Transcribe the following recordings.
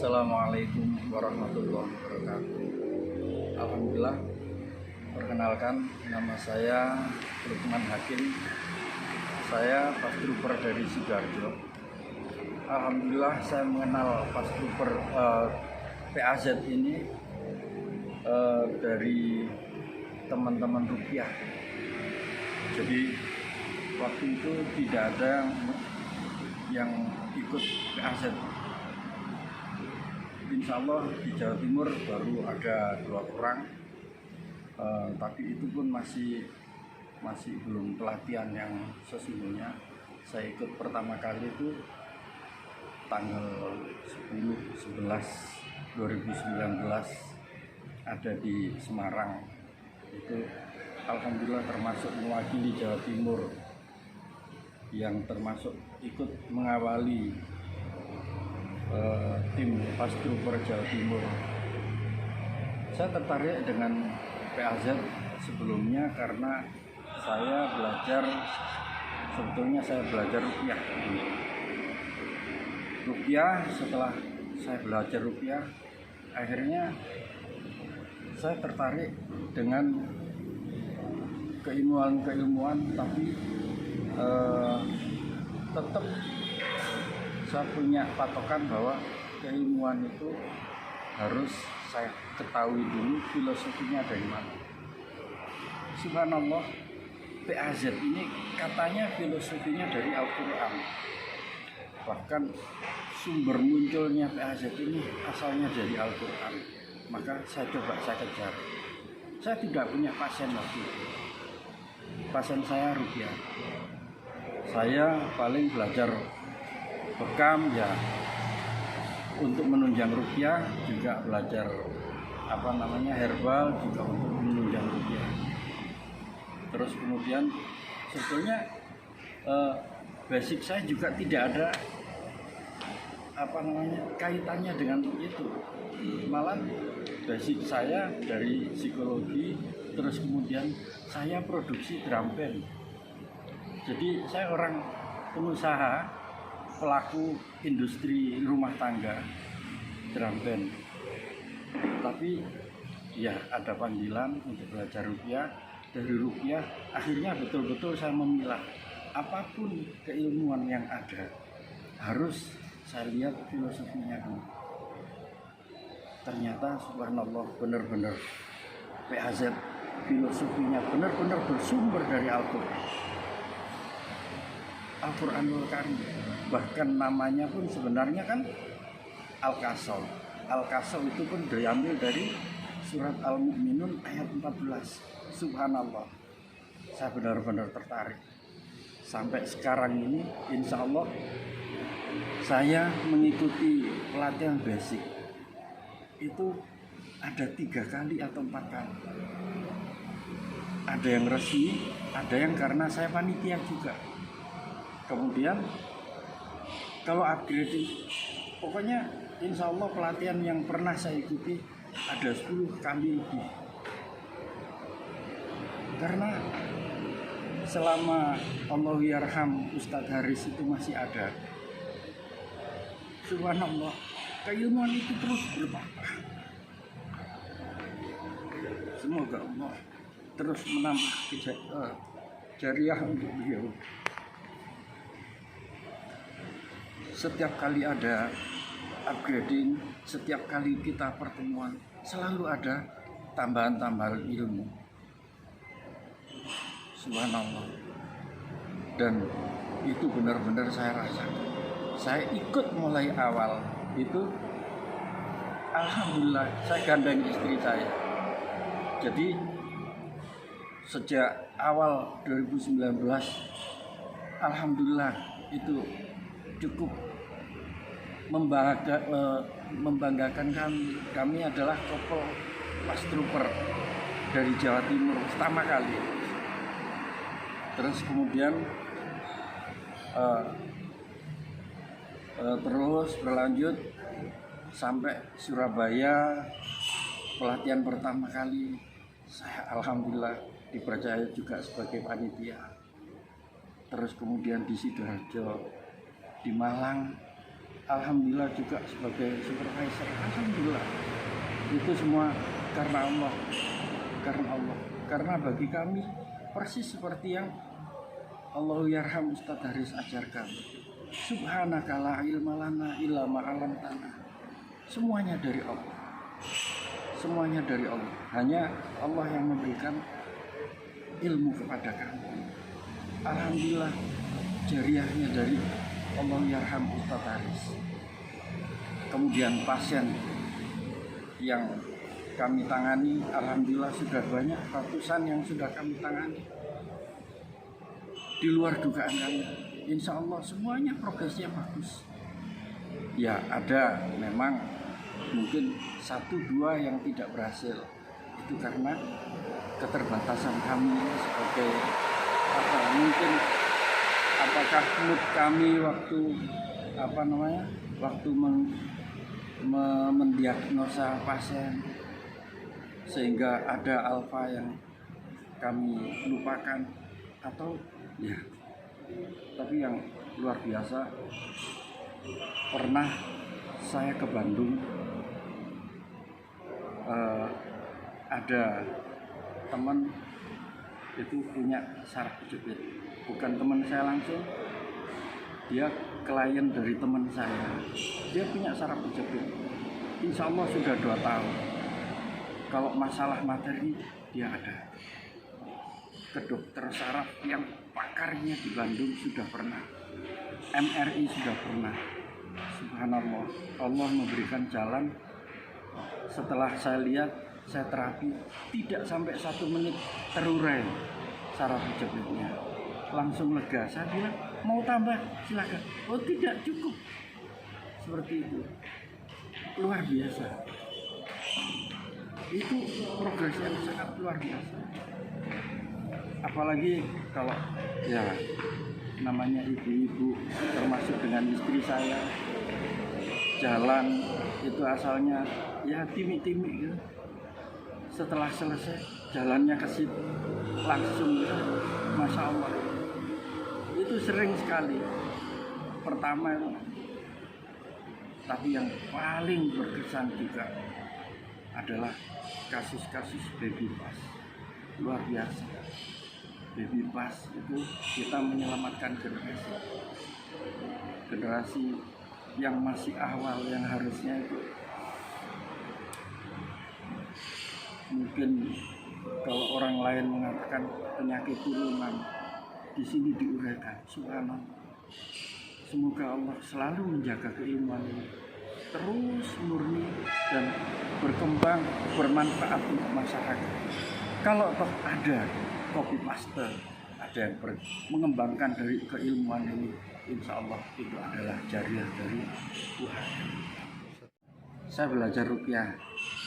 Assalamualaikum warahmatullahi wabarakatuh. Alhamdulillah, perkenalkan nama saya Lukman Hakim. Saya Pas Trooper dari Sidoarjo. Alhamdulillah saya mengenal Pas Trooper PAZ ini dari teman-teman Rupiah. Jadi waktu itu tidak ada yang ikut PAZ. Insya Allah di Jawa Timur baru ada 2 orang, tapi itu pun masih belum pelatihan yang sesungguhnya. Saya ikut pertama kali itu tanggal 10/11/2019 ada di Semarang. Itu alhamdulillah termasuk mewakili Jawa Timur yang termasuk ikut mengawali tim Pas Trooper Jawa Timur. Saya tertarik dengan PAZ sebelumnya karena saya belajar Rupiah. Setelah saya belajar Rupiah, akhirnya saya tertarik dengan keilmuan, tapi tetap saya punya patokan bahwa keilmuan itu harus saya ketahui dulu filosofinya dari mana. Subhanallah, PAZ ini katanya filosofinya dari Al-Quran. Bahkan sumber munculnya PAZ ini asalnya dari Al-Quran. Maka saya kejar. Saya tidak punya pasien waktu itu. Pasien saya Rupiah. Saya paling belajar bekam ya untuk menunjang Rupiah, juga belajar herbal juga untuk menunjang Rupiah. Terus kemudian sebetulnya basic saya juga tidak ada kaitannya dengan itu. Malah basic saya dari psikologi, terus kemudian saya produksi drum band. Jadi saya orang pengusaha, pelaku industri rumah tangga drum band. Tapi ya ada panggilan untuk belajar Rupiah. Dari Rupiah akhirnya betul-betul saya memilah apapun keilmuan yang ada harus saya lihat filosofinya dulu. Ternyata subhanallah benar-benar PAZ filosofinya benar-benar bersumber dari Al-Quranul Karim. Bahkan namanya pun sebenarnya kan Al-Kasal. Al-Kasal itu pun diambil dari surat Al-Mu'minun ayat 14. Subhanallah, saya benar-benar tertarik. Sampai sekarang ini insya Allah saya mengikuti pelatihan basic itu ada 3 kali atau 4 kali. Ada yang resmi, ada yang karena saya panitia juga. Kemudian kalau upgrading, pokoknya insya Allah pelatihan yang pernah saya ikuti ada 10 kali lebih. Karena selama Allahyarham Ustadz Haris itu masih ada, subhanallah, keilmuan itu terus bertambah. Semoga Allah terus menambah jariah untuk beliau. Setiap kali ada upgrading, setiap kali kita pertemuan, selalu ada tambahan-tambahan ilmu. Subhanallah. Dan itu benar-benar saya rasakan. Saya ikut mulai awal itu, alhamdulillah saya gandeng istri saya. Jadi sejak awal 2019, alhamdulillah itu cukup membanggakan kami. Kami adalah couple Pas Trooper dari Jawa Timur pertama kali. Terus kemudian terus berlanjut sampai Surabaya, pelatihan pertama kali saya alhamdulillah dipercaya juga sebagai panitia. Terus kemudian di Sidoarjo, di Malang, alhamdulillah juga sebagai supervisor, alhamdulillah. Itu semua karena Allah, karena bagi kami persis seperti yang Allahu yarham Ustadz Haris ajarkan, subhanaka la ilma lana illa ma 'allamtana. Semuanya dari Allah, semuanya dari Allah. Hanya Allah yang memberikan ilmu kepada kami. Alhamdulillah jariahnya dari Allah yarham Ustadz Haris. Kemudian pasien yang kami tangani, alhamdulillah sudah banyak, ratusan yang sudah kami tangani di luar dugaan kami. Insya Allah semuanya progresnya bagus. Ya ada memang mungkin 1-2 yang tidak berhasil, itu karena keterbatasan kami sebagai mungkin apakah mood kami waktu mendiagnosa pasien sehingga ada alfa yang kami lupakan, atau ya, tapi yang luar biasa, pernah saya ke Bandung, ada teman itu punya saraf kejepit, bukan teman saya langsung, dia klien dari teman saya, dia punya saraf kejepit, insya Allah sudah 2 tahun. Kalau masalah materi dia ada ke dokter saraf yang pakarnya di Bandung, sudah pernah MRI, sudah pernah. Subhanallah, Allah memberikan jalan. Setelah saya lihat, saya terapi, tidak sampai 1 menit terurai saraf kejepitnya, langsung lega. Saya bilang, mau tambah silakan. Oh tidak, cukup. Seperti itu, luar biasa. Itu progres yang sangat luar biasa. Apalagi kalau ya namanya ibu-ibu, termasuk dengan istri saya, jalan itu asalnya ya timik-timik gitu. Setelah selesai jalannya ke situ langsung gitu. Masya Allah, itu sering sekali. Pertama itu, tapi yang paling berkesan juga adalah kasus-kasus baby pas, luar biasa. Baby pas itu kita menyelamatkan generasi yang masih awal, yang harusnya itu mungkin kalau orang lain mengatakan penyakit turunan, di sini diuraikan. Subhanallah, semoga Allah selalu menjaga keilmuan ini terus murni dan berkembang, bermanfaat untuk masyarakat. Kalau toh ada copy paste, ada yang mengembangkan dari keilmuan ini, insya Allah itu adalah jariah dari Tuhan. Saya belajar ruqyah,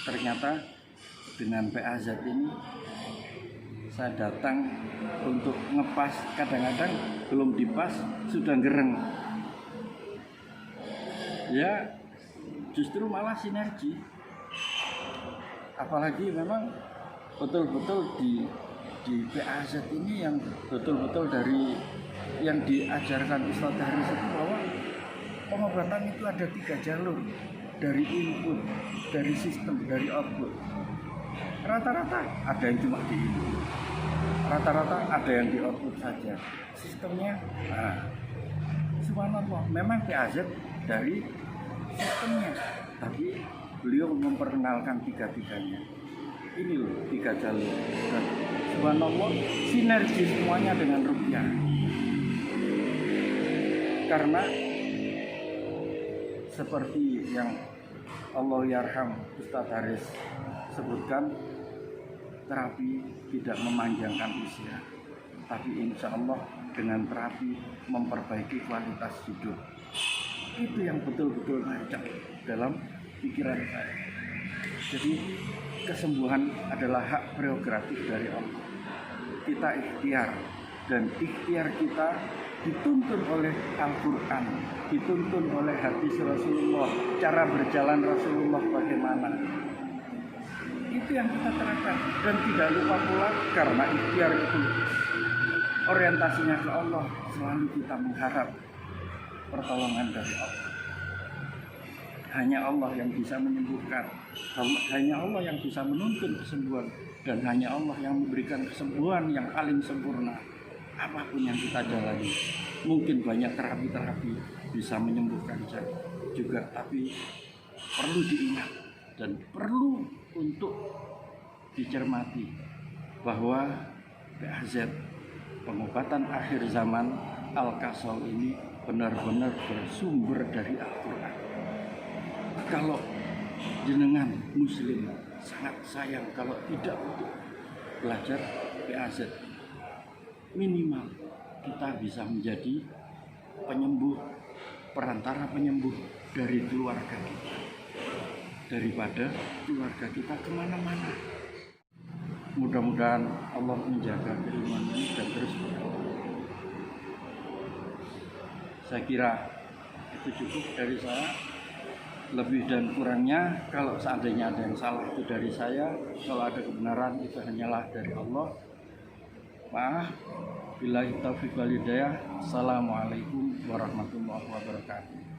ternyata dengan PAZ ini saya datang untuk ngepas, kadang-kadang belum dipas sudah gereng. Ya justru malah sinergi. Apalagi memang betul-betul di PAZ ini yang betul-betul dari yang diajarkan Ustadz Haris itu bahwa pengobatan itu ada 3 jalur, dari input, dari sistem, dari output. Rata-rata ada yang cuma di input, rata-rata ada yang di output saja. Sistemnya, subhanallah, memang PAZ dari sistemnya, tapi beliau memperkenalkan 3-tiganya. Ini loh 3 jalur, dan subhanallah sinergi semuanya dengan ruqyah. Karena seperti yang Allah yarham Ustadz Haris sebutkan, terapi tidak memanjangkan usia, tapi insya Allah dengan terapi memperbaiki kualitas hidup. Itu yang betul-betul nancap dalam pikiran saya. Jadi kesembuhan adalah hak prerogatif dari Allah. Kita ikhtiar, dan ikhtiar kita dituntun oleh Al-Quran, dituntun oleh hadis Rasulullah, cara berjalan Rasulullah bagaimana. Itu yang kita terapkan, dan tidak lupa pula karena ikhtiar itu orientasinya ke Allah, selalu kita mengharap pertolongan dari Allah. hanya Allah yang bisa menyembuhkan, hanya Allah yang bisa menuntun kesembuhan, dan hanya Allah yang memberikan kesembuhan yang paling sempurna. Apapun yang kita jalani, mungkin banyak terapi-terapi bisa menyembuhkan juga, tapi perlu diingat dan perlu untuk dicermati bahwa PAZ, pengobatan akhir zaman Al-Kasal ini benar-benar bersumber dari Al-Quran. Kalau jenengan muslim sangat sayang kalau tidak untuk belajar PAZ, minimal kita bisa menjadi penyembuh, perantara penyembuh dari keluarga kita, daripada keluarga kita kemana-mana. Mudah-mudahan Allah menjaga keimanan ini dan terus berkembang. Saya kira itu cukup dari saya. Lebih dan kurangnya, kalau seandainya ada yang salah itu dari saya, kalau ada kebenaran itu hanyalah dari Allah. Maaf. Billahi taufiq wal hidayah. Assalamualaikum warahmatullahi wabarakatuh.